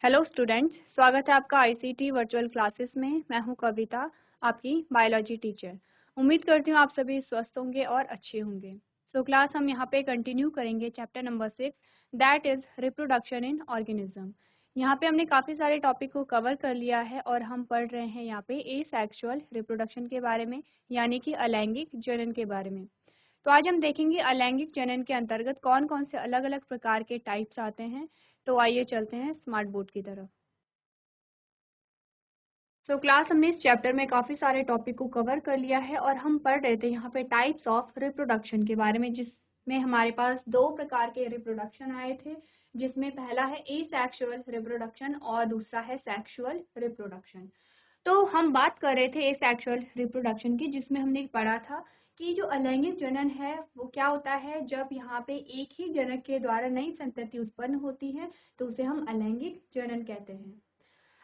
Hello students, स्वागत है आपका आईसीटी वर्चुअल क्लासेस में। मैं हूं कविता, आपकी बायोलॉजी टीचर। उम्मीद करती हूं आप सभी स्वस्थ होंगे और अच्छे होंगे। क्लास हम यहां पे कंटिन्यू करेंगे chapter number 6, that is reproduction in organism. यहां पे हमने काफ़ी सारे टॉपिक को कवर कर लिया है और हम पढ़ रहे हैं यहाँ पे एसेक्सुअल रिप्रोडक्शन के बारे में, यानी कि अलैंगिक जनन के बारे में। तो आज हम देखेंगे अलैंगिक जनन के अंतर्गत कौन कौन से अलग अलग प्रकार के टाइप्स आते हैं। तो आइए चलते हैं स्मार्ट बोर्ड की तरफ। क्लास हमने इस चैप्टर में काफ़ी सारे टॉपिक को कवर कर लिया है और हम पढ़ रहे थे यहाँ पे टाइप्स ऑफ रिप्रोडक्शन के बारे में, जिसमें हमारे पास दो प्रकार के रिप्रोडक्शन आए थे, जिसमें पहला है एसेक्सुअल रिप्रोडक्शन और दूसरा है सेक्सुअल रिप्रोडक्शन। तो हम बात कर रहे थे एसेक्सुअल रिप्रोडक्शन की, जिसमें हमने पढ़ा था कि जो अलैंगिक जनन है वो क्या होता है। जब यहाँ पे एक ही जनक के द्वारा नई संतति उत्पन्न होती है तो उसे हम अलैंगिक जनन कहते हैं।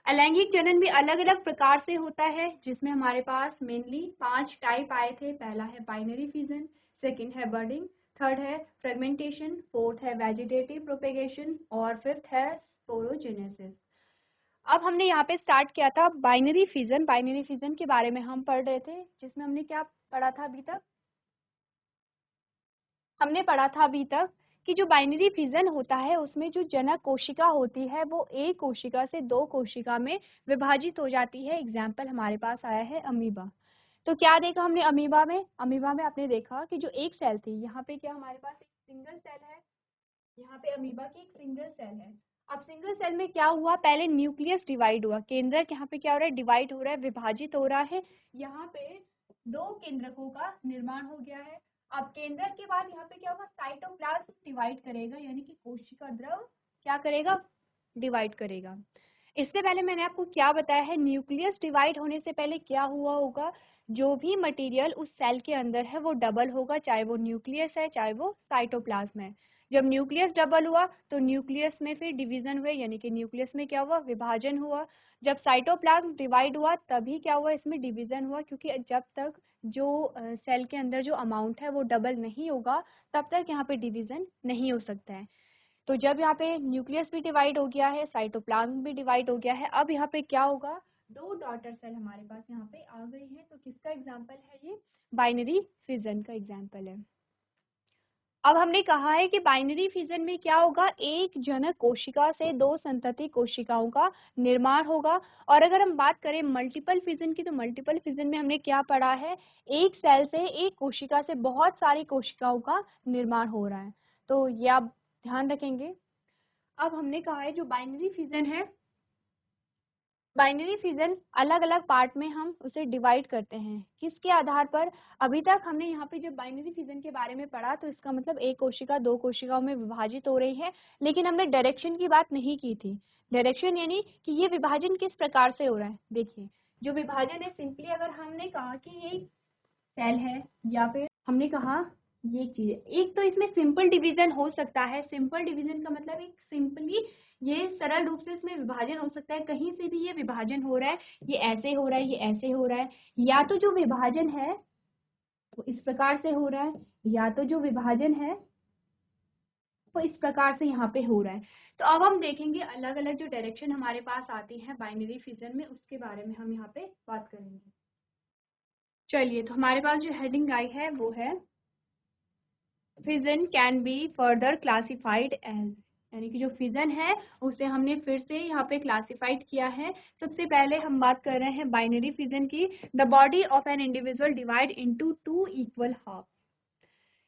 अलैंगिक जनन भी अलग अलग प्रकार से होता है, जिसमें हमारे पास मेनली 5 टाइप आए थे। पहला है बाइनरी फिजन, सेकंड है बर्डिंग, थर्ड है फ्रेगमेंटेशन, फोर्थ है वेजिटेटिव प्रोपेगेशन और फिफ्थ है स्पोरोजेनेसिस। अब हमने यहाँ पे स्टार्ट किया था बाइनरी फिजन। बाइनरी फिजन के बारे में हम पढ़ रहे थे, जिसमें हमने क्या पढ़ा था अभी तक? हमने पढ़ा था अभी तक कि जो बाइनरी फिजन होता है उसमें जो जनक कोशिका होती है वो एक कोशिका से दो कोशिका में विभाजित हो जाती है। एग्जाम्पल हमारे पास आया है अमीबा। तो क्या देखा हमने अमीबा में? अमीबा में आपने देखा कि जो एक सेल थी, यहाँ पे क्या हमारे पास एक सिंगल सेल है, यहाँ पे अमीबा की एक सिंगल सेल है। अब सिंगल सेल में क्या हुआ, पहले न्यूक्लियस डिवाइड हुआ, केंद्रक यहाँ पे क्या हो रहा है, डिवाइड हो रहा है, विभाजित हो रहा है। यहाँ पे दो केंद्रकों का निर्माण हो गया है। अब केंद्रक के बाद यहाँ पे क्या होगा, साइटोप्लाज्म डिवाइड करेगा, यानी कि कोशिका द्रव क्या करेगा, डिवाइड करेगा। इससे पहले मैंने आपको क्या बताया है, न्यूक्लियस डिवाइड होने से पहले क्या हुआ होगा, जो भी मटेरियल उस सेल के अंदर है वो डबल होगा, चाहे वो न्यूक्लियस है चाहे वो साइटोप्लाज्म है। जब न्यूक्लियस डबल हुआ तो न्यूक्लियस में फिर डिवीजन हुए, यानी कि न्यूक्लियस में क्या हुआ, विभाजन हुआ। जब साइटोप्लाज्म डिवाइड हुआ तभी क्या हुआ, इसमें डिवीजन हुआ, क्योंकि जब तक जो सेल के अंदर जो अमाउंट है वो डबल नहीं होगा तब तक यहाँ पे डिवीजन नहीं हो सकता है। तो जब यहाँ पे न्यूक्लियस भी डिवाइड हो गया है, साइटोप्लाज्म भी डिवाइड हो गया है, अब यहाँ पे क्या होगा, दो डॉटर सेल हमारे पास यहाँ पे आ गई है। तो किसका एग्जाम्पल है ये, बाइनरी फिजन का एग्जाम्पल है। अब हमने कहा है कि बाइनरी फिजन में क्या होगा, एक जनक कोशिका से दो संतति कोशिकाओं का निर्माण होगा। और अगर हम बात करें मल्टीपल फिजन की, तो मल्टीपल फिजन में हमने क्या पढ़ा है, एक सेल से, एक कोशिका से बहुत सारी कोशिकाओं का निर्माण हो रहा है। तो ये आप ध्यान रखेंगे। अब हमने कहा है जो बाइनरी फिजन है, बाइनरी फिजन अलग अलग पार्ट में हम उसे डिवाइड करते हैं। किसके आधार पर? अभी तक हमने यहाँ पे जब बाइनरी फिजन के बारे में पढ़ा तो इसका मतलब एक कोशिका दो कोशिकाओं में विभाजित हो रही है, लेकिन हमने डायरेक्शन की बात नहीं की थी। डायरेक्शन यानी कि ये विभाजन किस प्रकार से हो रहा है। देखिए, जो विभाजन है, सिंपली अगर हमने कहा कि ये सेल है या फिर हमने कहा ये चीज है, एक तो इसमें सिंपल डिवीजन हो सकता है। सिंपल डिवीजन का मतलब एक सिंपली ये सरल रूप से इसमें विभाजन हो सकता है, कहीं से भी ये विभाजन हो रहा है, ये ऐसे हो रहा है, ये ऐसे हो रहा है, या तो जो विभाजन है वो इस प्रकार से हो रहा है, या तो जो विभाजन है वो इस प्रकार से यहाँ पे हो रहा है। तो अब हम देखेंगे अलग अलग जो डायरेक्शन हमारे पास आती है बाइनरी फिजन में, उसके बारे में हम यहाँ पे बात करेंगे। चलिए, तो हमारे पास जो हेडिंग आई है वो है fission can be further classified as, यानी कि जो फिजन है उसे हमने फिर से यहाँ पे क्लासिफाइड किया है। सबसे पहले हम बात कर रहे हैं बाइनरी फिजन की। The body of an individual divide into two equal half,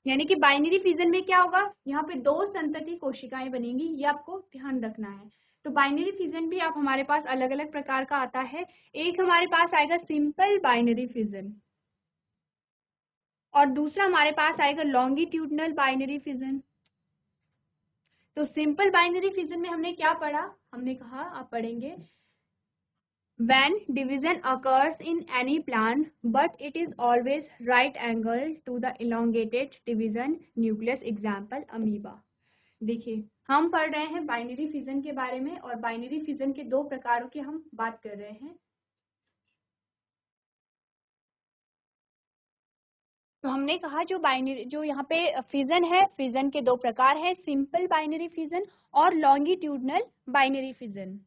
यानी कि बाइनरी फिजन में क्या होगा, यहाँ पे दो संतति कोशिकाएं बनेंगी, ये आपको ध्यान रखना है। तो बाइनरी फिजन भी आप हमारे पास अलग अलग प्रकार का आता है। एक हमारे पास आएगा सिंपल बाइनरी फिजन और दूसरा हमारे पास आएगा लॉन्गिट्यूडनल बाइनरी फिजन। तो सिंपल बाइनरी फिजन में हमने क्या पढ़ा, हमने कहा आप पढ़ेंगे when division occurs in any plant but it is always right angle to the elongated division nucleus, example amoeba। देखिए, हम पढ़ रहे हैं बाइनरी फिजन के बारे में और बाइनरी फिजन के दो प्रकारों की हम बात कर रहे हैं। तो हमने कहा जो बाइनरी, जो यहाँ पे फिजन है, फिजन के दो प्रकार है, सिंपल बाइनरी फिजन और लॉन्गिट्यूडनल बाइनरी फिजन।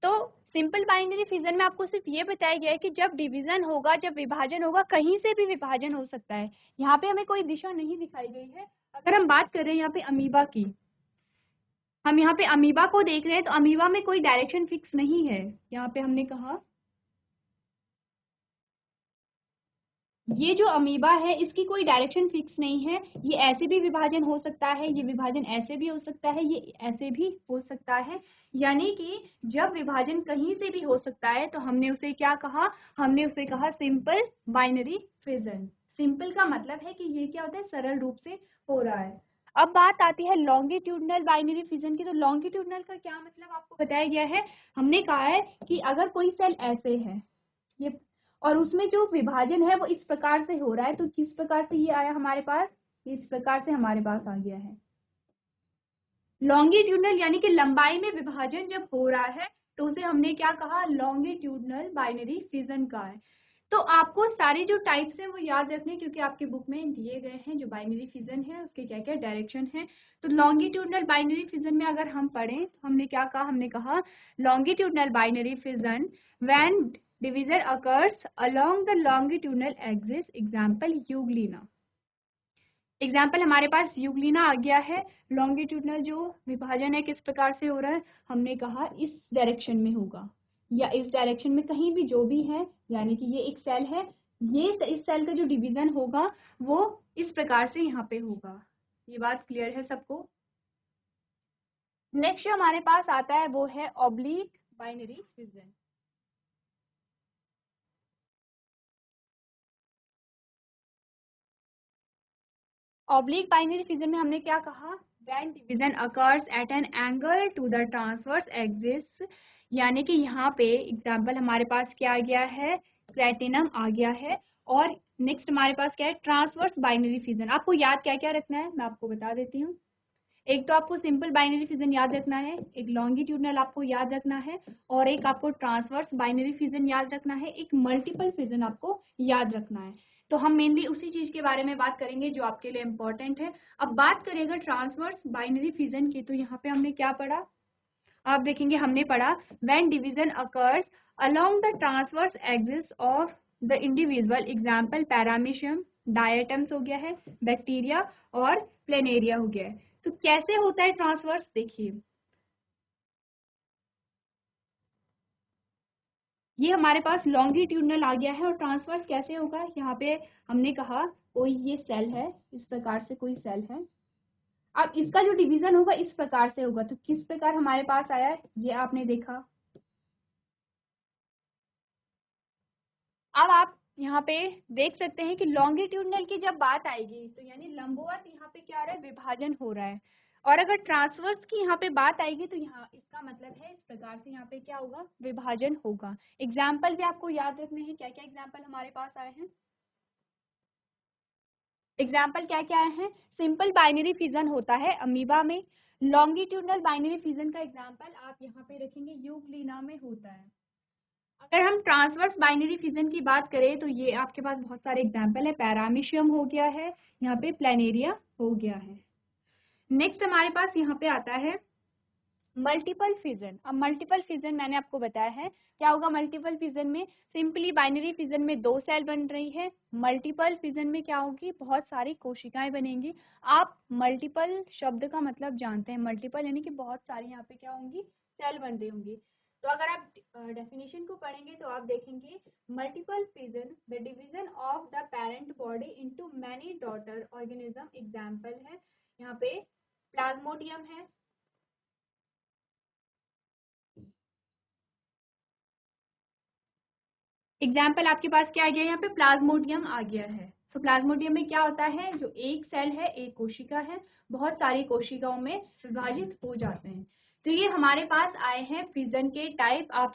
तो सिंपल बाइनरी फिजन में आपको सिर्फ ये बताया गया है कि जब डिवीजन होगा, जब विभाजन होगा, कहीं से भी विभाजन हो सकता है। यहाँ पे हमें कोई दिशा नहीं दिखाई गई है। अगर हम बात कर रहे हैं यहाँ पे अमीबा की, हम यहाँ पे अमीबा को देख रहे हैं, तो अमीबा में कोई डायरेक्शन फिक्स नहीं है। यहाँ पे हमने कहा ये जो अमीबा है इसकी कोई डायरेक्शन फिक्स नहीं है। ये ऐसे भी विभाजन हो सकता है, ये विभाजन ऐसे भी हो सकता है, ये ऐसे भी हो सकता है। यानी कि जब विभाजन कहीं से भी हो सकता है तो हमने उसे क्या कहा, हमने उसे कहा सिंपल बाइनरी फिजन। सिंपल का मतलब है कि ये क्या होता है, सरल रूप से हो रहा है। अब बात आती है लॉन्गिट्यूडनल बाइनरी फिजन की। तो लॉन्गिट्यूडनल का क्या मतलब आपको बताया गया है। हमने कहा है कि अगर कोई सेल ऐसे है, ये, और उसमें जो विभाजन है वो इस प्रकार से हो रहा है, तो किस प्रकार से ये आया हमारे पास, इस प्रकार से हमारे पास आ गया है। लॉन्गिट्यूडनल यानी कि लंबाई में विभाजन जब हो रहा है तो उसे हमने क्या कहा, लॉन्गिट्यूडनल बाइनरी फिजन का है। तो आपको सारे जो टाइप्स हैं वो याद रखने, क्योंकि आपके बुक में दिए गए हैं जो बाइनरी फिजन है उसके क्या क्या डायरेक्शन है। तो लॉन्गिट्यूडनल बाइनरी फिजन में अगर हम पढ़ें तो हमने क्या कहा, हमने कहा longitudinal binary fission when division occurs along the longitudinal axis, example Euglena. Example हमारे पास यूग्लिना आ गया है। लॉन्गिट्यूडनल जो विभाजन है किस प्रकार से हो रहा है, हमने कहा इस डायरेक्शन में होगा या इस डायरेक्शन में कहीं भी जो भी है, यानी कि ये एक सेल है, ये इस सेल का जो डिवीजन होगा वो इस प्रकार से यहाँ पे होगा। ये बात क्लियर है सबको। नेक्स्ट जो हमारे पास आता है वो है oblique binary fission. Oblique binary fission में हमने क्या कहा, when division occurs at an angle to the transverse axis, यानी कि यहाँ पे एग्जांपल हमारे पास क्या आ गया है, क्रेटिनम आ गया है। और नेक्स्ट हमारे पास क्या है, ट्रांसवर्स बाइनरी फिजन। आपको याद क्या क्या रखना है मैं आपको बता देती हूँ। एक तो आपको सिंपल बाइनरी फिजन याद रखना है, एक लॉन्गिट्यूडनल आपको याद रखना है, और एक आपको ट्रांसवर्स बाइनरी फिजन याद रखना है, एक मल्टीपल फिजन आपको याद रखना है। तो हम मेनली उसी चीज के बारे में बात करेंगे जो आपके लिए इम्पोर्टेंट है। अब बात करें अगर ट्रांसवर्स बाइनरी फिजन की, तो यहाँ पे हमने क्या पढ़ा, आप देखेंगे हमने पढ़ा when division occurs along the transverse axis of the individual, example paramecium, diatoms हो गया है, बैक्टीरिया और प्लेनेरिया हो गया है। तो कैसे होता है ट्रांसवर्स, देखिए ये हमारे पास लॉन्गिट्यूडनल आ गया है, और ट्रांसवर्स कैसे होगा, यहाँ पे हमने कहा कोई ये सेल है, इस प्रकार से कोई सेल है, अब इसका जो डिवीजन होगा इस प्रकार से होगा। तो किस प्रकार हमारे पास आया है ये आपने देखा। अब आप यहाँ पे देख सकते हैं कि लॉन्गिट्यूडनल की जब बात आएगी तो यानी लंबवत यहाँ पे क्या हो रहा है, विभाजन हो रहा है। और अगर ट्रांसवर्स की यहाँ पे बात आएगी तो यहाँ इसका मतलब है इस प्रकार से यहाँ पे क्या होगा, विभाजन होगा। एग्जाम्पल भी आपको याद रखने हैं, क्या क्या एग्जाम्पल हमारे पास आए हैं। एग्जाम्पल क्या क्या आए हैं, सिंपल बाइनरी फिजन होता है अमीबा में। लॉन्गिट्यूडनल बाइनरी फिजन का एग्जाम्पल आप यहाँ पे रखेंगे यूग्लिना में होता है। अगर हम ट्रांसवर्स बाइनरी फिजन की बात करें तो ये आपके पास बहुत सारे एग्जाम्पल है, पैरामीशियम हो गया है, यहाँ पे प्लेनेरिया हो गया है। नेक्स्ट हमारे पास यहाँ पे आता है मल्टीपल फिजन। अब मल्टीपल फिजन मैंने आपको बताया है क्या होगा। मल्टीपल फिजन में सिंपली बाइनरी फिजन में दो सेल बन रही है, मल्टीपल फिजन में क्या होगी, बहुत सारी कोशिकाएं बनेंगी। आप मल्टीपल शब्द का मतलब जानते हैं, मल्टीपल यानी कि बहुत सारी यहाँ पे क्या होंगी, सेल बन रही होंगी। तो अगर आप डेफिनेशन को पढ़ेंगे तो आप देखेंगे multiple fission the division of the parent body into many daughter organism. Example है यहाँ पे प्लाज्मोडियम है, एग्जाम्पल आपके पास क्या आ गया, यहाँ पे प्लाज्मोडियम आ गया है। तो प्लाज्मोडियम में क्या होता है, जो एक सेल है, एक कोशिका है, बहुत सारी कोशिकाओं में विभाजित हो जाते हैं। तो ये हमारे पास आए हैं फिजन के टाइप। आप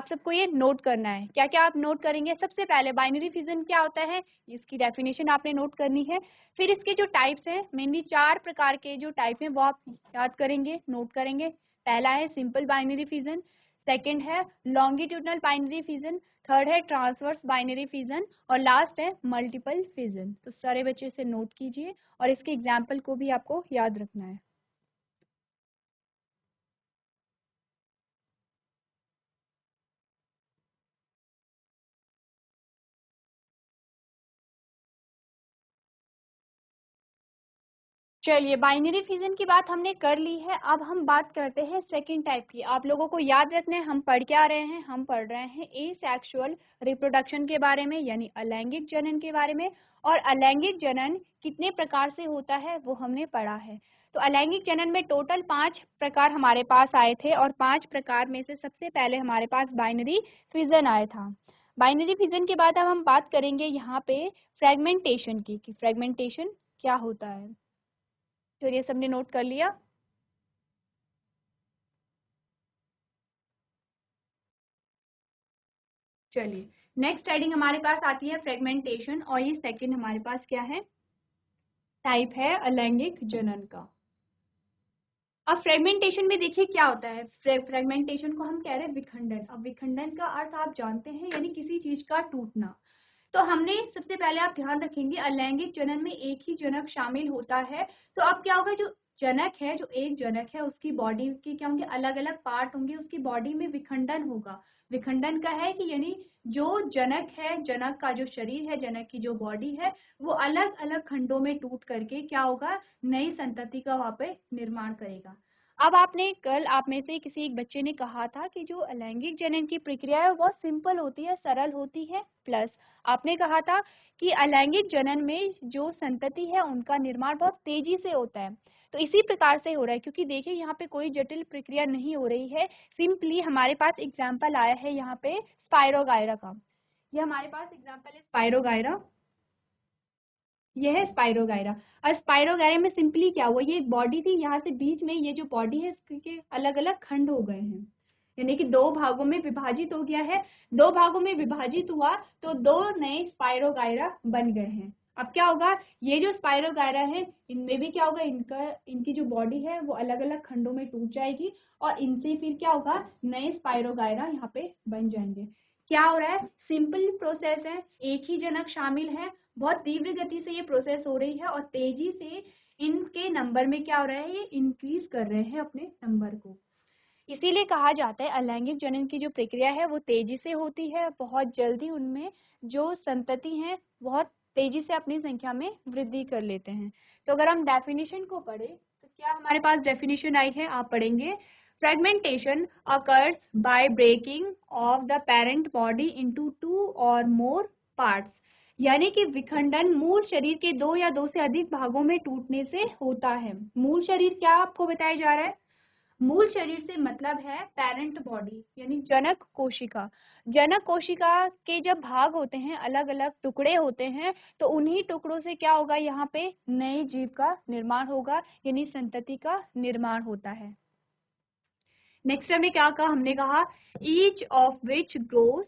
सबको ये नोट करना है। क्या क्या आप नोट करेंगे, सबसे पहले बाइनरी फिजन क्या होता है, इसकी डेफिनेशन आपने नोट करनी है। फिर इसके जो टाइप्स हैं, मेनली 4 प्रकार के जो टाइप हैं वो आप याद करेंगे, नोट करेंगे। पहला है सिंपल बाइनरी फिजन, सेकंड है लॉन्गिट्यूडनल बाइनरी फिजन, थर्ड है ट्रांसवर्स बाइनरी फिजन, और लास्ट है मल्टीपल फिजन। तो सारे बच्चे इसे नोट कीजिए और इसके एग्जाम्पल को भी आपको याद रखना है। चलिए, बाइनरी फिजन की बात हमने कर ली है। अब हम बात करते हैं सेकंड टाइप की। आप लोगों को याद रखना है, हम पढ़ क्या रहे हैं, हम पढ़ रहे हैं एसेक्सुअल रिप्रोडक्शन के बारे में, यानी अलैंगिक जनन के बारे में। और अलैंगिक जनन कितने प्रकार से होता है वो हमने पढ़ा है। तो अलैंगिक जनन में टोटल 5 प्रकार हमारे पास आए थे, और 5 प्रकार में से सबसे पहले हमारे पास बाइनरी फिजन आया था। बाइनरी फिजन के बाद अब हम बात करेंगे यहाँ पे फ्रेगमेंटेशन की, कि फ्रेगमेंटेशन क्या होता है। तो ये सबने नोट कर लिया। चलिए, नेक्स्ट हेडिंग हमारे पास आती है फ्रेगमेंटेशन, और ये सेकंड हमारे पास क्या है, टाइप है अलैंगिक जनन का। अब फ्रेगमेंटेशन में देखिए क्या होता है। फ्रेगमेंटेशन को हम कह रहे हैं विखंडन। अब विखंडन का अर्थ आप जानते हैं, यानी किसी चीज का टूटना। तो हमने सबसे पहले आप ध्यान रखेंगे अलैंगिक जनन में एक ही जनक शामिल होता है। तो अब क्या होगा, जो जनक है, जो एक जनक है, उसकी बॉडी के क्या होंगे, अलग अलग पार्ट होंगे, उसकी बॉडी में विखंडन होगा। विखंडन का है कि यानी जो जनक है, जनक का जो शरीर है, जनक की जो बॉडी है, वो अलग अलग खंडों में टूट करके क्या होगा, नई संतति का वहां पे निर्माण करेगा। अब आपने कल आप में से किसी एक बच्चे ने कहा था कि जो अलैंगिक जनन की प्रक्रिया है वो बहुत सिंपल होती है, सरल होती है। प्लस आपने कहा था कि अलैंगिक जनन में जो संतति है उनका निर्माण बहुत तेजी से होता है। तो इसी प्रकार से हो रहा है, क्योंकि देखिए यहाँ पे कोई जटिल प्रक्रिया नहीं हो रही है। सिंपली हमारे पास एग्जाम्पल आया है यहाँ पे स्पाइरोगायरा का। ये हमारे पास एग्जाम्पल है स्पाइरोगायरा। ये है स्पाइरोगायरा। और स्पाइरोगायरा में सिंपली क्या हुआ, ये एक बॉडी थी, यहाँ से बीच में ये जो बॉडी है इसके अलग अलग खंड हो गए हैं, यानी कि दो भागों में विभाजित हो गया है। दो भागों में विभाजित हुआ तो दो नए स्पाइरोगायरा बन गए हैं। अब क्या होगा, ये जो स्पाइरोगायरा है इनमें भी क्या होगा, इनकी जो बॉडी है वो अलग अलग खंडों में टूट जाएगी, और इनसे फिर क्या होगा, नए स्पाइरोगायरा यहाँ पे बन जाएंगे। क्या हो रहा है, सिंपल प्रोसेस है, एक ही जनक शामिल है, बहुत तीव्र गति से ये प्रोसेस हो रही है, और तेजी से इनके नंबर में क्या हो रहा है, ये इंक्रीज कर रहे हैं अपने नंबर को। इसीलिए कहा जाता है अलैंगिक जनन की जो प्रक्रिया है वो तेजी से होती है, बहुत जल्दी उनमें जो संतति हैं बहुत तेजी से अपनी संख्या में वृद्धि कर लेते हैं। तो अगर हम डेफिनेशन को पढ़े तो क्या हमारे पास डेफिनेशन आई है, आप पढ़ेंगे, fragmentation occurs by breaking off the parent body into 2 और मोर पार्ट्स। यानी कि विखंडन मूल शरीर के दो या दो से अधिक भागों में टूटने से होता है। मूल शरीर क्या आपको बताया जा रहा है, मूल शरीर से मतलब है पेरेंट बॉडी, यानी जनक कोशिका। जनक कोशिका के जब भाग होते हैं, अलग अलग टुकड़े होते हैं, तो उन्हीं टुकड़ों से क्या होगा, यहाँ पे नए जीव का निर्माण होगा, यानी संतति का निर्माण होता है। नेक्स्ट हमने क्या कहा, हमने कहा each of which grows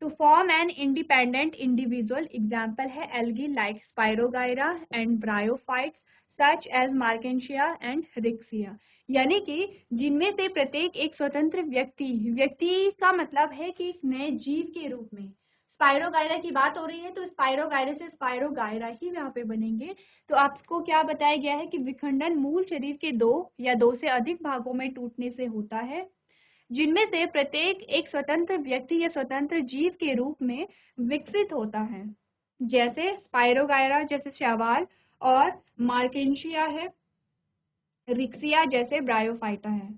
to form an independent individual. Example है algae like spirogyra and bryophytes such as marchantia and riccia. यानी कि जिनमें से प्रत्येक एक स्वतंत्र व्यक्ति का मतलब है कि एक नए जीव के रूप में। स्पाइरोगायरा की बात हो रही है तो स्पाइरोगायरा से स्पाइरोगायरा ही यहाँ पे बनेंगे। तो आपको क्या बताया गया है कि विखंडन मूल शरीर के दो या दो से अधिक भागों में टूटने से होता है, जिनमें से प्रत्येक एक स्वतंत्र व्यक्ति या स्वतंत्र जीव के रूप में विकसित होता है, जैसे स्पाइरोगायरा जैसे शैवाल, और मार्केंशिया है, रिक्सिया जैसे ब्रायोफाइटा है।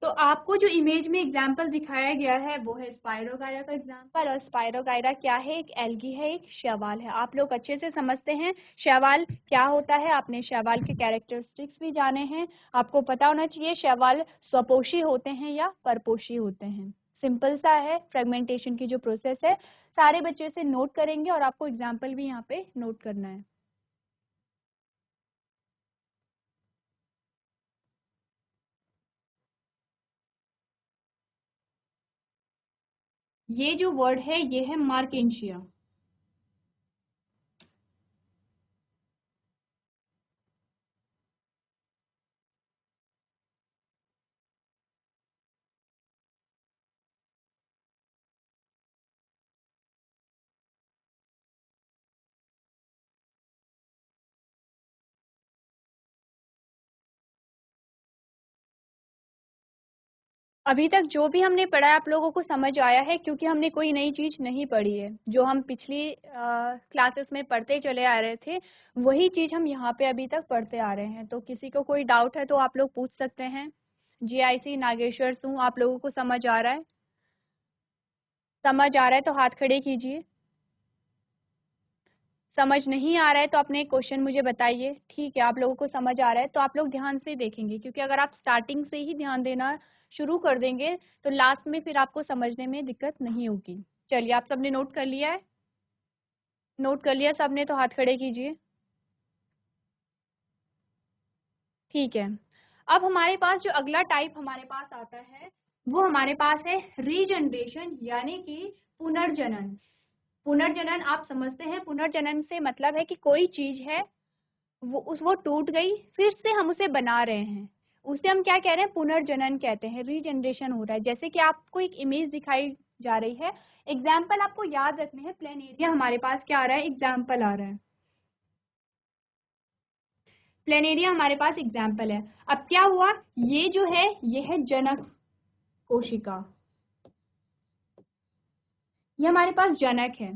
तो आपको जो इमेज में एग्जाम्पल दिखाया गया है वो है स्पाइरोगायरा का एग्जाम्पल। और स्पाइरोगायरा क्या है, एक एल्गी है, एक शैवाल है। आप लोग अच्छे से समझते हैं शैवाल क्या होता है, आपने शैवाल के कैरेक्टरिस्टिक्स भी जाने हैं। आपको पता होना चाहिए शैवाल स्वपोषी होते हैं या परपोषी होते हैं। सिंपल सा है फ्रेगमेंटेशन की जो प्रोसेस है, सारे बच्चे से नोट करेंगे और आपको एग्जाम्पल भी यहाँ पे नोट करना है। ये जो वर्ड है ये है मार्केंशिया। अभी तक जो भी हमने पढ़ा है आप लोगों को समझ आया है, क्योंकि हमने कोई नई चीज़ नहीं पढ़ी है। जो हम पिछली क्लासेस में पढ़ते चले आ रहे थे वही चीज़ हम यहाँ पे अभी तक पढ़ते आ रहे हैं। तो किसी को कोई डाउट है तो आप लोग पूछ सकते हैं। जीआईसी नागेश्वर सिंह, आप लोगों को समझ आ रहा है? समझ आ रहा है तो हाथ खड़े कीजिए। समझ नहीं आ रहा है तो अपने क्वेश्चन मुझे बताइए। ठीक है, आप लोगों को समझ आ रहा है तो आप लोग ध्यान से देखेंगे, क्योंकि अगर आप स्टार्टिंग से ही ध्यान देना शुरू कर देंगे तो लास्ट में फिर आपको समझने में दिक्कत नहीं होगी। चलिए, आप सबने नोट कर लिया है? नोट कर लिया सबने तो हाथ खड़े कीजिए। ठीक है, अब हमारे पास जो अगला टाइप हमारे पास आता है वो हमारे पास है रीजनरेशन, यानी कि पुनर्जनन। पुनर्जनन आप समझते हैं, पुनर्जनन से मतलब है कि कोई चीज है वो टूट गई, फिर से हम उसे बना रहे हैं, उसे हम क्या कह रहे हैं? पुनर्जनन कहते हैं। रीजनरेशन हो रहा है। जैसे कि आपको एक इमेज दिखाई जा रही है, एग्जाम्पल आपको याद रखने हैं। प्लेन एरिया हमारे पास क्या आ रहा है? एग्जाम्पल आ रहा है। प्लेन एरिया हमारे पास एग्जाम्पल है। अब क्या हुआ? ये जो है ये है जनक कोशिका, ये हमारे पास जनक है।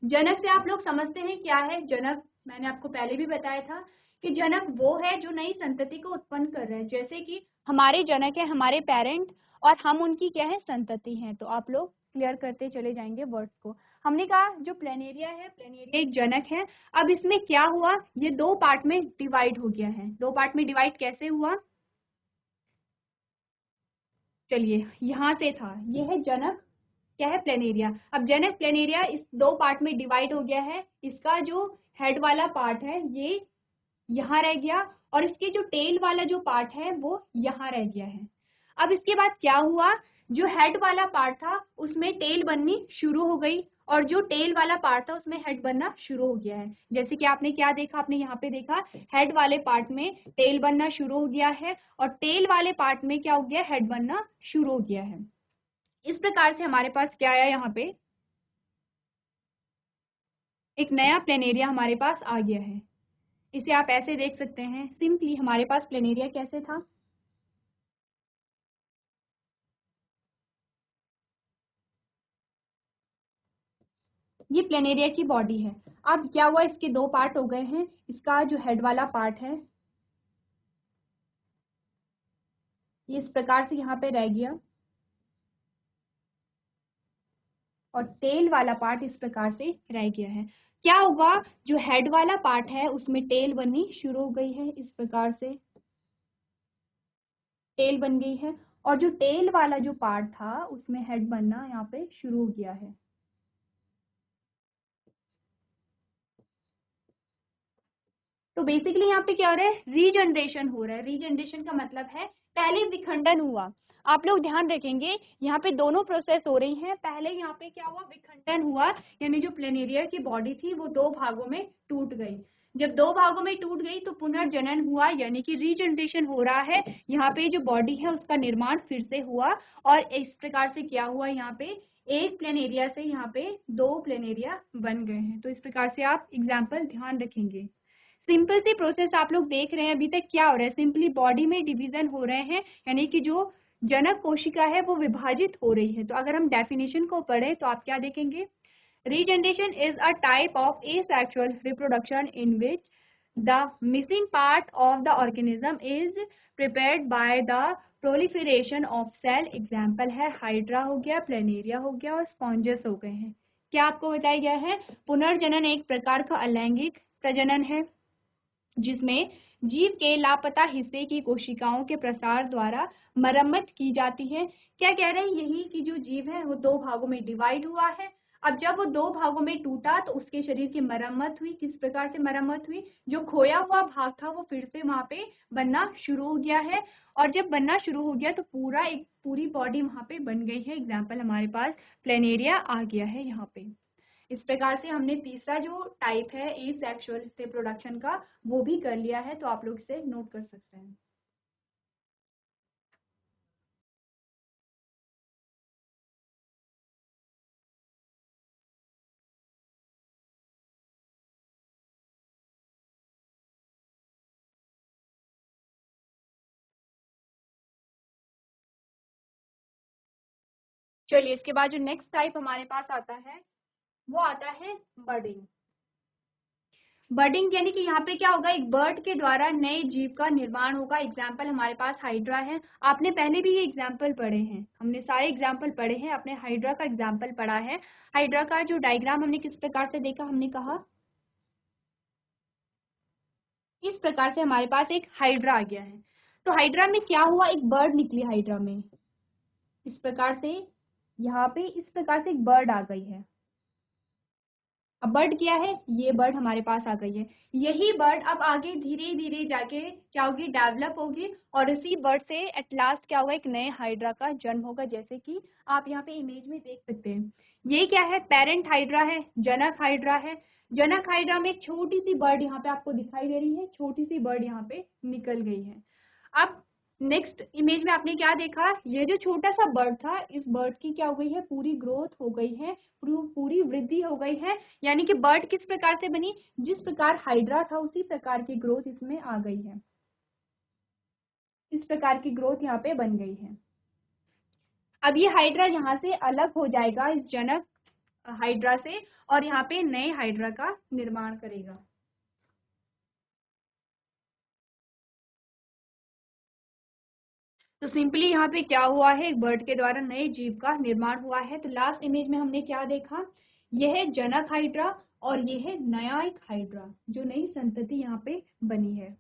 जनक से आप लोग समझते हैं क्या है जनक? मैंने आपको पहले भी बताया था कि जनक वो है जो नई संतति को उत्पन्न कर रहे हैं। जैसे कि हमारे जनक है हमारे पेरेंट, और हम उनकी क्या है? संतति हैं। तो आप लोग क्लियर करते चले जाएंगे वर्ड्स को। हमने कहा जो प्लेनेरिया है, प्लेनेरिया एक जनक है। अब इसमें क्या हुआ? ये दो पार्ट में डिवाइड हो गया है। दो पार्ट में डिवाइड कैसे हुआ? चलिए, यहाँ से था, ये है जनक, क्या है? प्लेनेरिया। अब जनक प्लेनेरिया इस दो पार्ट में डिवाइड हो गया है। इसका जो हेड वाला पार्ट है ये यहाँ रह गया, और इसके जो टेल वाला जो पार्ट है वो यहाँ रह गया है। अब इसके बाद क्या हुआ? जो हेड वाला पार्ट था उसमें टेल बननी शुरू हो गई, और जो टेल वाला पार्ट था उसमें हेड बनना शुरू हो गया है। जैसे कि आपने क्या देखा? आपने यहाँ पे देखा हेड वाले पार्ट में टेल बनना शुरू हो गया है, और टेल वाले पार्ट में क्या हो गया? हेड बनना शुरू हो गया है। इस प्रकार से हमारे पास क्या आया? यहाँ पे एक नया प्लेनेरिया हमारे पास आ गया है। इसे आप ऐसे देख सकते हैं। सिंपली हमारे पास प्लेनेरिया कैसे था? ये प्लेनेरिया की बॉडी है। अब क्या हुआ? इसके दो पार्ट हो गए हैं। इसका जो हेड वाला पार्ट है ये इस प्रकार से यहाँ पे रह गया, और टेल वाला पार्ट इस प्रकार से रह गया है। क्या होगा? जो हेड वाला पार्ट है उसमें टेल बननी शुरू हो गई है। इस प्रकार से टेल बन गई है, और जो टेल वाला जो पार्ट था उसमें हेड बनना यहाँ पे शुरू हो गया है। तो बेसिकली यहाँ पे क्या हो रहा है? रीजनरेशन हो रहा है। रीजनरेशन का मतलब है पहले विखंडन हुआ। आप लोग ध्यान रखेंगे, यहाँ पे दोनों प्रोसेस हो रही हैं। पहले यहाँ पे क्या हुआ? विखंडन हुआ, यानी जो प्लेनेरिया की बॉडी थी वो दो भागों में टूट गई। जब दो भागों में टूट गई तो पुनर्जनन हुआ, यानी कि रीजनरेशन हो रहा है। यहाँ पे जो बॉडी है उसका निर्माण फिर से हुआ, और इस प्रकार से क्या हुआ? यहाँ पे एक प्लेनेरिया से यहाँ पे दो प्लेनेरिया बन गए हैं। तो इस प्रकार से आप एग्जाम्पल ध्यान रखेंगे। सिंपल सी प्रोसेस आप लोग देख रहे हैं। अभी तक क्या हो रहा है? सिंपली बॉडी में डिवीजन हो रहे हैं, यानी कि जो जनक कोशिका है वो विभाजित हो रही है। तो अगर हम डेफिनेशन को पढ़े तो आप क्या देखेंगे? Regeneration is a type of asexual reproduction in which the missing part of the organism is prepared by the proliferation of cell। Example है हाइड्रा हो गया, प्लेनेरिया हो गया, और स्पॉन्जस हो गए हैं। क्या आपको बताया गया है? पुनर्जनन एक प्रकार का अलैंगिक प्रजनन है जिसमें जीव के लापता हिस्से की कोशिकाओं के प्रसार द्वारा मरम्मत की जाती है। क्या कह रहे हैं? यही कि जो जीव है वो दो भागों में डिवाइड हुआ है। अब जब वो दो भागों में टूटा तो उसके शरीर की मरम्मत हुई। किस प्रकार से मरम्मत हुई? जो खोया हुआ भाग था वो फिर से वहां पे बनना शुरू हो गया है, और जब बनना शुरू हो गया तो पूरा एक पूरी बॉडी वहां पे बन गई है। एग्जाम्पल हमारे पास प्लेनेरिया आ गया है यहाँ पे। इस प्रकार से हमने तीसरा जो टाइप है एसेक्सुअल रिप्रोडक्शन का वो भी कर लिया है। तो आप लोग इसे नोट कर सकते हैं। चलिए इसके बाद जो नेक्स्ट टाइप हमारे पास आता है वो आता है बर्डिंग। बर्डिंग यानी कि यहाँ पे क्या होगा, एक बर्ड के द्वारा नए जीव का निर्माण होगा। एग्जाम्पल हमारे पास हाइड्रा है, आपने पहले भी ये एग्जाम्पल पढ़े हैं, हमने सारे एग्जाम्पल पढ़े हैं, आपने हाइड्रा का एग्जाम्पल पढ़ा है। हाइड्रा का जो डायग्राम हमने किस प्रकार से देखा, हमने कहा इस प्रकार से हमारे पास एक हाइड्रा आ गया है। तो हाइड्रा में क्या हुआ, एक बर्ड निकली हाइड्रा में, इस प्रकार से यहाँ पे इस प्रकार से एक बर्ड आ गई है। अब बर्ड क्या है, ये बर्ड हमारे पास आ गई है। यही बर्ड अब आगे धीरे धीरे जाके क्या होगी, डेवलप होगी, और इसी बर्ड से एट लास्ट क्या होगा, एक नए हाइड्रा का जन्म होगा। जैसे कि आप यहाँ पे इमेज में देख सकते हैं, ये क्या है, पेरेंट हाइड्रा है, जनक हाइड्रा है। जनक हाइड्रा में एक छोटी सी बर्ड यहाँ पे आपको दिखाई दे रही है, छोटी सी बर्ड यहाँ पे निकल गई है। अब नेक्स्ट इमेज में आपने क्या देखा, ये जो छोटा सा बर्ड था, इस बर्ड की क्या हो गई है, पूरी ग्रोथ हो गई है, पूरी वृद्धि हो गई है। यानी कि बर्ड किस प्रकार से बनी, जिस प्रकार हाइड्रा था उसी प्रकार की ग्रोथ इसमें आ गई है, इस प्रकार की ग्रोथ यहाँ पे बन गई है। अब ये हाइड्रा यहाँ से अलग हो जाएगा इस जनक हाइड्रा से, और यहाँ पे नए हाइड्रा का निर्माण करेगा। तो सिंपली यहाँ पे क्या हुआ है, एक बर्ड के द्वारा नए जीव का निर्माण हुआ है। तो लास्ट इमेज में हमने क्या देखा, यह है जनक हाइड्रा और यह है नया एक हाइड्रा, जो नई संतति यहाँ पे बनी है।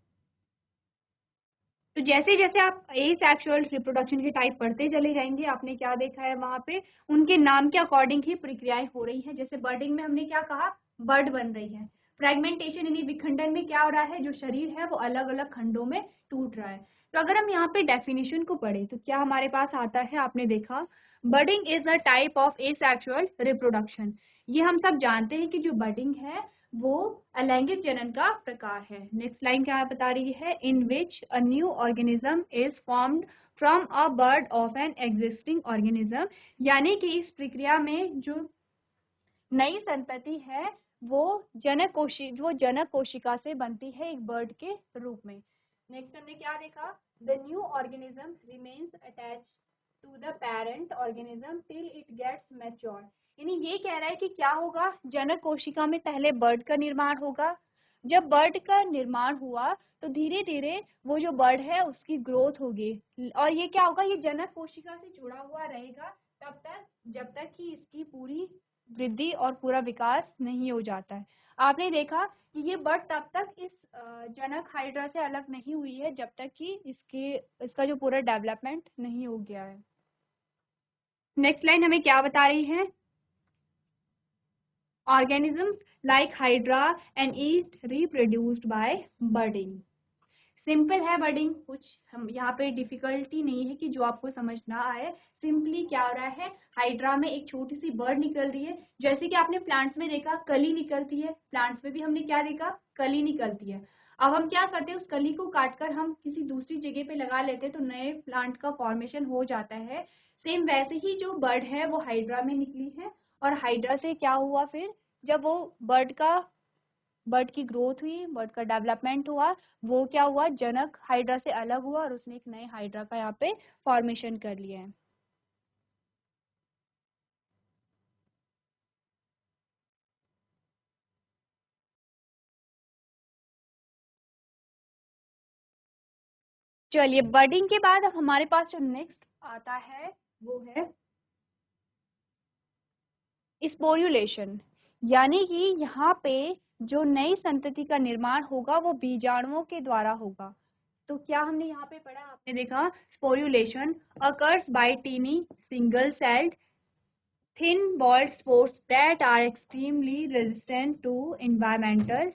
तो जैसे जैसे आप एसेक्सुअल रिप्रोडक्शन के टाइप पढ़ते चले जाएंगे, आपने क्या देखा है वहां पे, उनके नाम के अकॉर्डिंग ही प्रक्रियाएं हो रही है। जैसे बर्डिंग में हमने क्या कहा, बर्ड बन रही है। फ्रेगमेंटेशन यानी विखंडन में क्या हो रहा है, जो शरीर है वो अलग अलग खंडों में टूट रहा है। तो अगर हम यहाँ पे डेफिनेशन को पढ़े तो क्या हमारे पास आता है, आपने देखा, budding is a type of asexual reproduction. ये हम सब जानते हैं कि जो बर्डिंग है वो अलैंगिक जनन का प्रकार है। नेक्स्ट लाइन क्या बता रही है, in which a new organism is formed from a bud of an existing organism. यानी कि इस प्रक्रिया में जो नई संतति है वो जनक कोशिका से बनती है एक बर्ड के रूप में। नेक्स्ट हमने क्या देखा, the new organism remains attached to the parent organism till it gets mature. यानी ये कह रहा है कि क्या होगा, जनक कोशिका में पहले बर्ड का निर्माण होगा, जब बर्ड का निर्माण हुआ तो धीरे धीरे वो जो बर्ड है उसकी ग्रोथ होगी, और ये क्या होगा, ये जनक कोशिका से जुड़ा हुआ रहेगा तब तक जब तक कि इसकी पूरी वृद्धि और पूरा विकास नहीं हो जाता है। आपने देखा कि ये बर्ड तब तक इस जनक हाइड्रा से अलग नहीं हुई है जब तक कि इसका जो पूरा डेवलपमेंट नहीं हो गया है। नेक्स्ट लाइन हमें क्या बता रही है, organisms like hydra and yeast reproduced by budding। Simple है बर्डिंग, कुछ हम यहाँ पे डिफिकल्टी नहीं है कि जो आपको समझ ना आए। सिंपली क्या हो रहा है, हाइड्रा में एक छोटी सी बर्ड निकल रही है, जैसे कि आपने प्लांट्स में देखा कली निकलती है, प्लांट्स में भी हमने क्या देखा, कली निकलती है। अब हम क्या करते हैं, उस कली को काटकर हम किसी दूसरी जगह पे लगा लेते हैं तो नए प्लांट का फॉर्मेशन हो जाता है। सेम वैसे ही जो बर्ड है वो हाइड्रा में निकली है, और हाइड्रा से क्या हुआ फिर, जब वो बर्ड की ग्रोथ हुई, बर्ड का डेवलपमेंट हुआ, वो क्या हुआ, जनक हाइड्रा से अलग हुआ और उसने एक नए हाइड्रा का यहाँ पे फॉर्मेशन कर लिया है। चलिए बर्डिंग के बाद अब हमारे पास जो नेक्स्ट आता है वो है स्पोर्युलेशन। यानी कि यहाँ पे जो नई संतति का निर्माण होगा वो बीजाणुओं के द्वारा होगा। तो क्या हमने यहाँ पे पढ़ा, आपने देखा, sporulation occurs by tiny single celled thin walled spores that are extremely resistant to environmental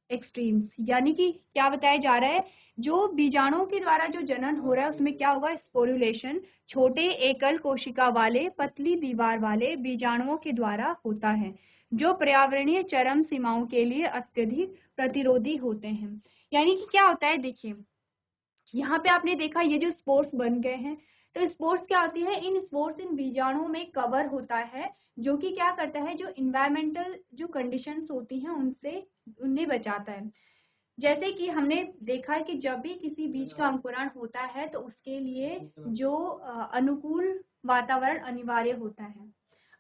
extremes। यानी कि क्या बताया जा रहा है, जो बीजाणुओं के द्वारा जो जनन हो रहा है उसमें क्या होगा, स्पोर्युलेशन छोटे एकल कोशिका वाले पतली दीवार वाले बीजाणुओं के द्वारा होता है, जो पर्यावरणीय चरम सीमाओं के लिए अत्यधिक प्रतिरोधी होते हैं। यानी कि क्या होता है, देखिए यहाँ पे आपने देखा ये जो स्पोर्स बन गए हैं, तो स्पोर्स क्या होती है, इन स्पोर्स इन बीजाणुओं में कवर होता है, जो कि क्या करता है, जो इन्वायरमेंटल जो कंडीशंस होती हैं उनसे उन्हें बचाता है। जैसे कि हमने देखा है कि जब भी किसी बीज का अंकुरण होता है तो उसके लिए जो अनुकूल वातावरण अनिवार्य होता है।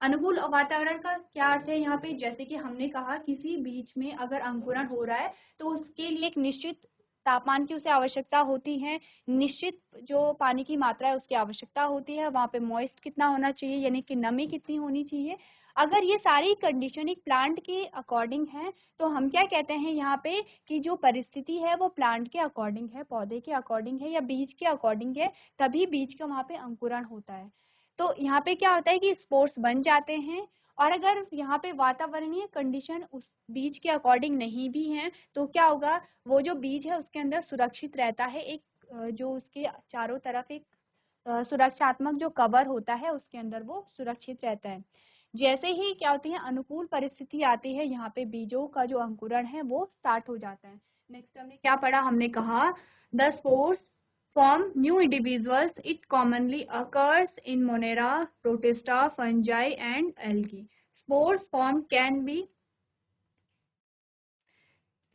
अनुकूल वातावरण का क्या अर्थ है यहाँ पे, जैसे कि हमने कहा किसी बीज में अगर अंकुरण हो रहा है तो उसके लिए एक निश्चित तापमान की उसे आवश्यकता होती है, निश्चित जो पानी की मात्रा है उसकी आवश्यकता होती है, वहाँ पे मॉइस्ट कितना होना चाहिए यानी कि नमी कितनी होनी चाहिए। अगर ये सारी कंडीशन एक प्लांट के अकॉर्डिंग है तो हम क्या कहते हैं यहाँ पे कि जो परिस्थिति है वो प्लांट के अकॉर्डिंग है, पौधे के अकॉर्डिंग है या बीज के अकॉर्डिंग है, तभी बीज का वहाँ पे अंकुरण होता है। तो यहाँ पे क्या होता है कि स्पोर्स बन जाते हैं, और अगर यहाँ पे वातावरणीय कंडीशन उस बीज के अकॉर्डिंग नहीं भी हैं तो क्या होगा, वो जो बीज है उसके अंदर सुरक्षित रहता है, एक जो उसके चारों तरफ एक सुरक्षात्मक जो कवर होता है उसके अंदर वो सुरक्षित रहता है। जैसे ही क्या होती है अनुकूल परिस्थिति आती है, यहाँ पे बीजों का जो अंकुरण है वो स्टार्ट हो जाता है। नेक्स्ट हमने क्या पढ़ा, हमने कहा the spores form new individuals. It commonly occurs in Monera, Protista, fungi and algae. Spores formed can be,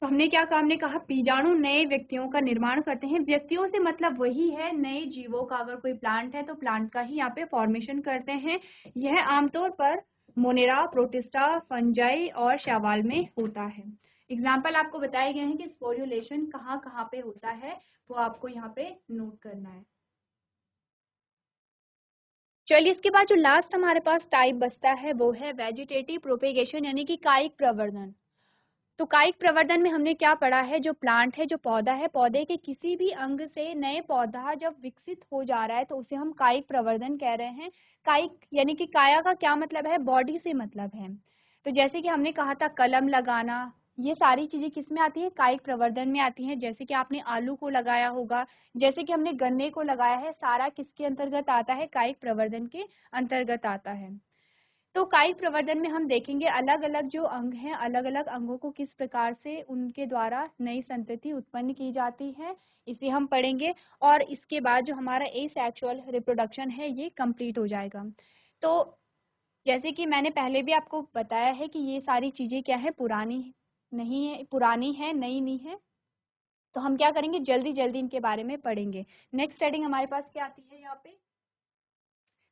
तो हमने क्या कहा, हमने कहा बीजाणु नए व्यक्तियों का निर्माण करते हैं। व्यक्तियों से मतलब वही है नए जीवों का, अगर कोई प्लांट है तो प्लांट का ही यहाँ पे फॉर्मेशन करते हैं। यह आमतौर पर मोनेरा, प्रोटिस्टा, फंजाई और शैवाल में होता है। एग्जाम्पल आपको बताए गए हैं कि स्पोर्युलेशन कहाँ कहाँ पे होता है, वो आपको यहाँ पे नोट करना है। चलिए इसके बाद जो लास्ट हमारे पास टाइप बचता है वो है वेजिटेटिव प्रोपेगेशन यानी कि कायिक प्रवर्धन। तो कायिक प्रवर्धन में हमने क्या पढ़ा है, जो प्लांट है, जो पौधा है, पौधे के किसी भी अंग से नए पौधा जब विकसित हो जा रहा है तो उसे हम कायिक प्रवर्धन कह रहे हैं। कायिक यानी कि काया का क्या मतलब है, बॉडी से मतलब है। तो जैसे कि हमने कहा था कलम लगाना, ये सारी चीजें किस में आती है, कायिक प्रवर्धन में आती हैं। जैसे कि आपने आलू को लगाया होगा, जैसे कि हमने गन्ने को लगाया है, सारा किसके अंतर्गत आता है, कायिक प्रवर्धन के अंतर्गत आता है। तो कायिक प्रवर्धन में हम देखेंगे अलग अलग जो अंग हैं, अलग अलग अंगों को किस प्रकार से उनके द्वारा नई संतति उत्पन्न की जाती है, इसे हम पढ़ेंगे। और इसके बाद जो हमारा एसेक्सुअल रिप्रोडक्शन है ये कंप्लीट हो जाएगा। तो जैसे कि मैंने पहले भी आपको बताया है कि ये सारी चीजें क्या है, पुरानी नहीं है, पुरानी है, नई नहीं है। तो हम क्या करेंगे, जल्दी जल्दी इनके बारे में पढ़ेंगे। नेक्स्ट हेडिंग हमारे पास क्या आती है यहाँ पे,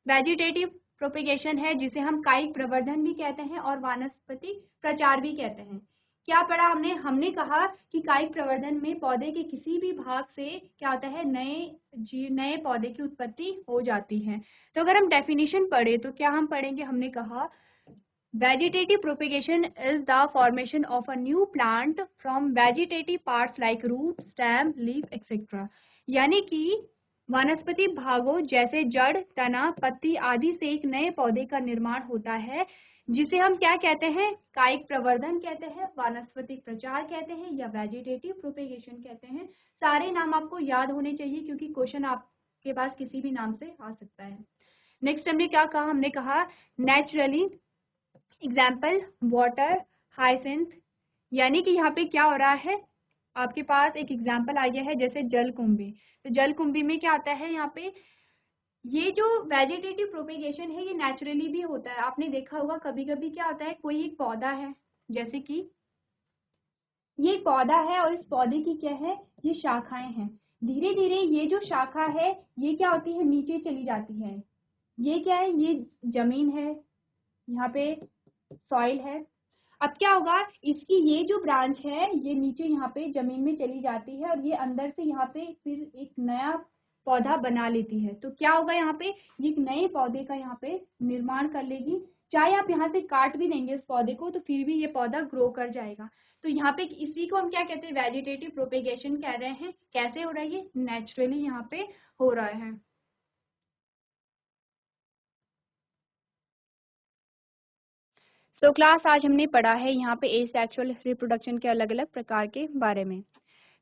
वेजिटेटिव प्रोपेगेशन है, जिसे हम कायिक प्रवर्धन भी कहते हैं और वानस्पतिक प्रचार भी कहते हैं। क्या पढ़ा हमने, हमने कहा कि कायिक प्रवर्धन में पौधे के किसी भी भाग से क्या होता है, नए पौधे की उत्पत्ति हो जाती है। तो अगर हम डेफिनेशन पढ़े तो क्या हम पढ़ेंगे, हमने कहा vegetative propagation is the formation of a new plant from vegetative parts like root, stem, leaf, etc. यानी कि वनस्पति भागों जैसे जड़, तना, पत्ती आदि से एक नए पौधे का निर्माण होता है, जिसे हम क्या कहते हैं, कायिक प्रवर्धन कहते हैं, वानस्पतिक प्रचार कहते हैं या वेजिटेटिव प्रोपेगेशन कहते हैं। सारे नाम आपको याद होने चाहिए क्योंकि क्वेश्चन आपके पास किसी भी नाम से आ सकता है। नेक्स्ट हमने क्या कहा, हमने कहा नेचुरली, एग्जाम्पल वाटर, हाइसेंथ, यानी कि यहाँ पे क्या हो रहा है, आपके पास एक एग्जाम्पल आ गया है जैसे जलकुंभी। तो जलकुंभी में क्या आता है, यहाँ पे ये जो वेजिटेटिव प्रोपेगेशन है ये नेचुरली भी होता है। आपने देखा होगा कभी कभी क्या होता है, कोई एक पौधा है, जैसे कि ये पौधा है और इस पौधे की क्या है, ये शाखाएं हैं। धीरे धीरे ये जो शाखा है ये क्या होती है, नीचे चली जाती है। ये क्या है, ये जमीन है, यहाँ पे सॉइल है। अब क्या होगा, इसकी ये जो ब्रांच है ये नीचे यहाँ पे जमीन में चली जाती है और ये अंदर से यहाँ पे फिर एक नया पौधा बना लेती है। तो क्या होगा, यहाँ पे ये एक नए पौधे का यहाँ पे निर्माण कर लेगी। चाहे आप यहाँ से काट भी देंगे इस पौधे को तो फिर भी ये पौधा ग्रो कर जाएगा। तो यहाँ पे इसी को हम क्या कहते हैं, वेजिटेटिव प्रोपेगेशन कह रहे हैं। कैसे हो रहा है, ये नेचुरली यहाँ पे हो रहा है। तो क्लास आज हमने पढ़ा है यहाँ पे एसेक्सुअल रिप्रोडक्शन के अलग अलग प्रकार के बारे में।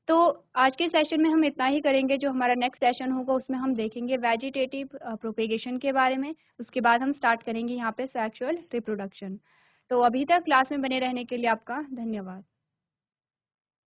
तो आज के सेशन में हम इतना ही करेंगे। जो हमारा नेक्स्ट सेशन होगा उसमें हम देखेंगे वेजिटेटिव प्रोपेगेशन के बारे में। उसके बाद हम स्टार्ट करेंगे यहाँ पे सेक्सुअल रिप्रोडक्शन। तो अभी तक क्लास में बने रहने के लिए आपका धन्यवाद।